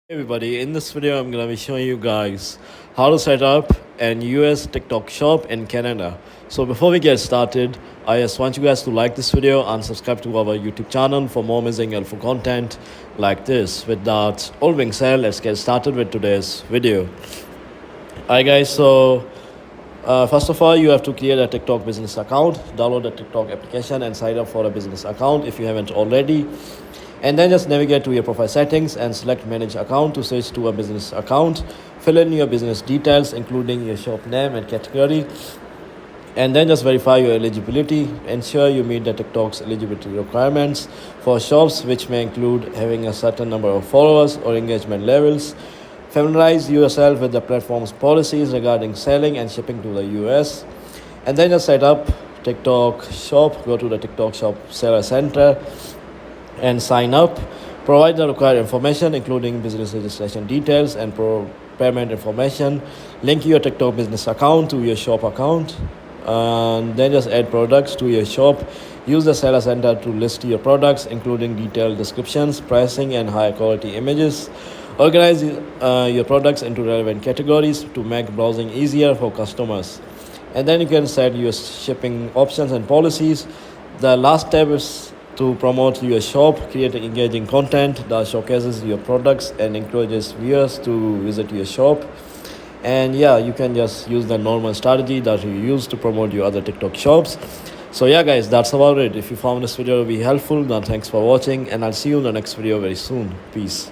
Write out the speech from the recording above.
Hey everybody, in this video I'm gonna be showing you guys how to set up an US TikTok shop in Canada. So before we get started, I just want you guys to like this video and subscribe to our YouTube channel for more amazing helpful content like this. With that all being said, let's get started with today's video. Alright guys, so first of all, you have to create a TikTok business account, download the TikTok application and sign up for a business account if you haven't already. And then just navigate to your profile settings and select manage account to switch to a business account. Fill in your business details including your shop name and category, and then just verify your eligibility. Ensure you meet the TikTok's eligibility requirements for shops, which may include having a certain number of followers or engagement levels. Familiarize yourself with the platform's policies regarding selling and shipping to the US, and then just set up TikTok shop. Go to the TikTok shop seller center and sign up. Provide the required information including business registration details and payment information. Link your TikTok business account to your shop account, and then just add products to your shop. Use the seller center to list your products including detailed descriptions, pricing and high quality images. Organize your products into relevant categories to make browsing easier for customers, and then you can set your shipping options and policies. The last step is to promote your shop. Create engaging content that showcases your products and encourages viewers to visit your shop. And yeah, you can just use the normal strategy that you use to promote your other TikTok shops. So yeah guys, that's about it. If you found this video to be helpful, then thanks for watching and I'll see you in the next video very soon. Peace.